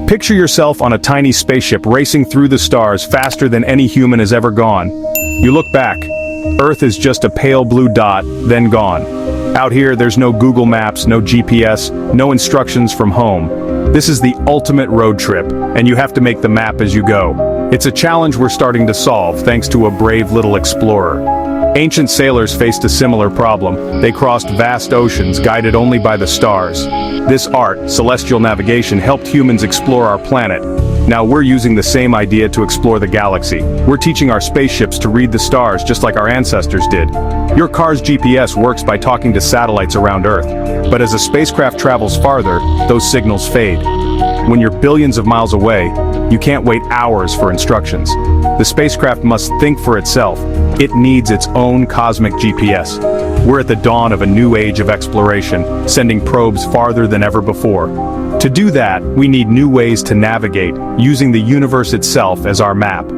Picture yourself on a tiny spaceship racing through the stars faster than any human has ever gone. You look back. Earth is just a pale blue dot, then gone. Out here, there's no Google Maps, no GPS, no instructions from home. This is the ultimate road trip, and you have to make the map as you go. It's a challenge we're starting to solve thanks to a brave little explorer. Ancient sailors faced a similar problem. They crossed vast oceans, guided only by the stars. This art, celestial navigation, helped humans explore our planet. Now we're using the same idea to explore the galaxy. We're teaching our spaceships to read the stars just like our ancestors did. Your car's GPS works by talking to satellites around Earth. But as a spacecraft travels farther, those signals fade. When you're billions of miles away, you can't wait hours for instructions. The spacecraft must think for itself. It needs its own cosmic GPS. We're at the dawn of a new age of exploration, sending probes farther than ever before. To do that, we need new ways to navigate, using the universe itself as our map.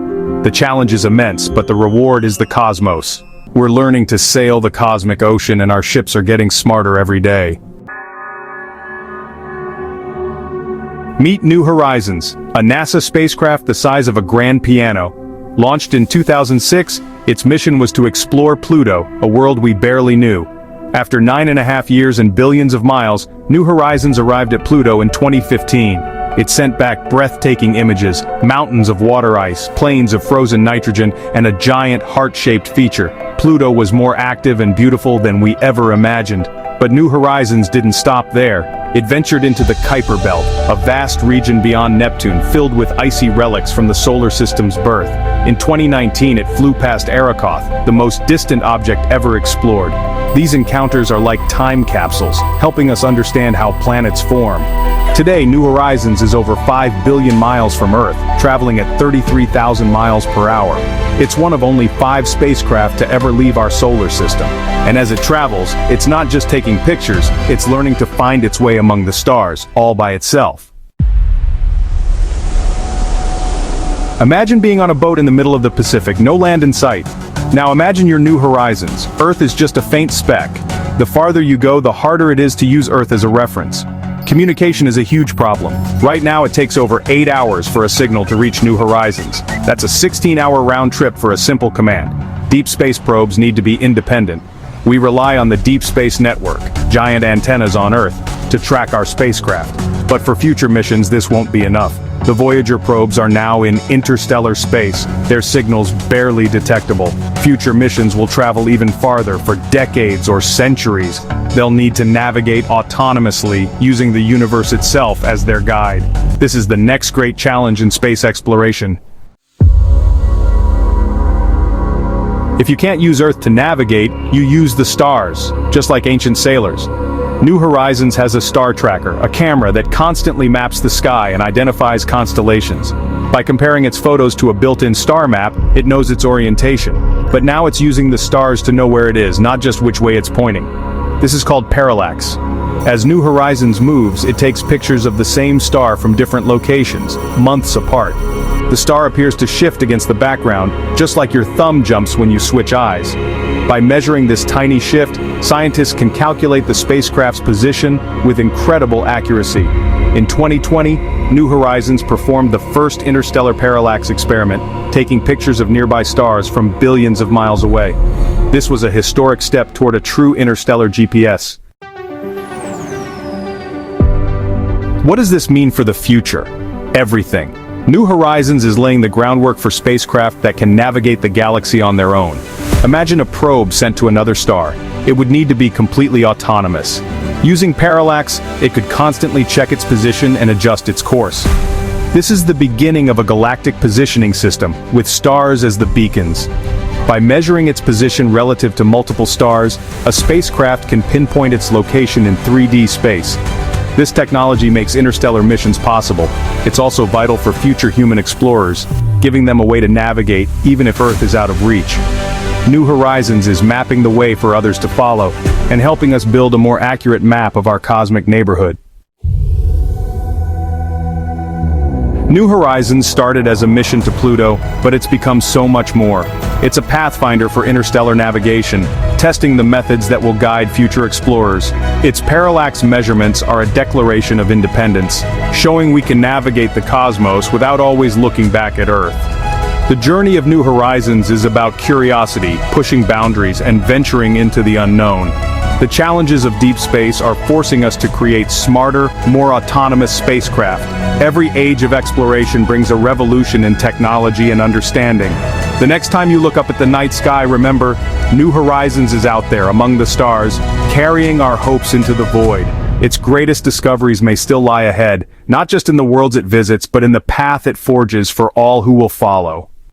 The challenge is immense, but the reward is the cosmos. We're learning to sail the cosmic ocean, and our ships are getting smarter every day. Meet New Horizons, a NASA spacecraft the size of a grand piano. Launched in 2006, its mission was to explore Pluto, a world we barely knew. After 9.5 years and billions of miles, New Horizons arrived at Pluto in 2015. It sent back breathtaking images, mountains of water ice, plains of frozen nitrogen, and a giant heart-shaped feature. Pluto was more active and beautiful than we ever imagined. But New Horizons didn't stop there. It ventured into the Kuiper Belt, a vast region beyond Neptune filled with icy relics from the solar system's birth. In 2019 it flew past Arrokoth, the most distant object ever explored. These encounters are like time capsules, helping us understand how planets form. Today, New Horizons is over 5 billion miles from Earth, traveling at 33,000 miles per hour. It's one of only 5 spacecraft to ever leave our solar system. And as it travels, it's not just taking pictures, it's learning to find its way among the stars, all by itself. Imagine being on a boat in the middle of the Pacific, no land in sight. Now imagine your New Horizons. Earth is just a faint speck. The farther you go, the harder it is to use Earth as a reference. Communication is a huge problem. Right now it takes over 8 hours for a signal to reach New Horizons. That's a 16-hour round trip for a simple command. Deep space probes need to be independent. We rely on the Deep Space Network, giant antennas on Earth, to track our spacecraft. But for future missions this won't be enough. The Voyager probes are now in interstellar space, their signals barely detectable. Future missions will travel even farther for decades or centuries. They'll need to navigate autonomously, using the universe itself as their guide. This is the next great challenge in space exploration. If you can't use Earth to navigate, you use the stars, just like ancient sailors. New Horizons has a star tracker, a camera that constantly maps the sky and identifies constellations. By comparing its photos to a built-in star map, it knows its orientation. But now it's using the stars to know where it is, not just which way it's pointing. This is called parallax. As New Horizons moves, it takes pictures of the same star from different locations, months apart. The star appears to shift against the background, just like your thumb jumps when you switch eyes. By measuring this tiny shift, scientists can calculate the spacecraft's position with incredible accuracy. In 2020, New Horizons performed the first interstellar parallax experiment, taking pictures of nearby stars from billions of miles away. This was a historic step toward a true interstellar GPS. What does this mean for the future? Everything. New Horizons is laying the groundwork for spacecraft that can navigate the galaxy on their own. Imagine a probe sent to another star. It would need to be completely autonomous. Using parallax, it could constantly check its position and adjust its course. This is the beginning of a galactic positioning system, with stars as the beacons. By measuring its position relative to multiple stars, a spacecraft can pinpoint its location in 3D space. This technology makes interstellar missions possible. It's also vital for future human explorers, giving them a way to navigate even if Earth is out of reach. New Horizons is mapping the way for others to follow, and helping us build a more accurate map of our cosmic neighborhood. New Horizons started as a mission to Pluto, but it's become so much more. It's a pathfinder for interstellar navigation, testing the methods that will guide future explorers. Its parallax measurements are a declaration of independence, showing we can navigate the cosmos without always looking back at Earth. The journey of New Horizons is about curiosity, pushing boundaries, and venturing into the unknown. The challenges of deep space are forcing us to create smarter, more autonomous spacecraft. Every age of exploration brings a revolution in technology and understanding. The next time you look up at the night sky, remember, New Horizons is out there among the stars, carrying our hopes into the void. Its greatest discoveries may still lie ahead, not just in the worlds it visits, but in the path it forges for all who will follow.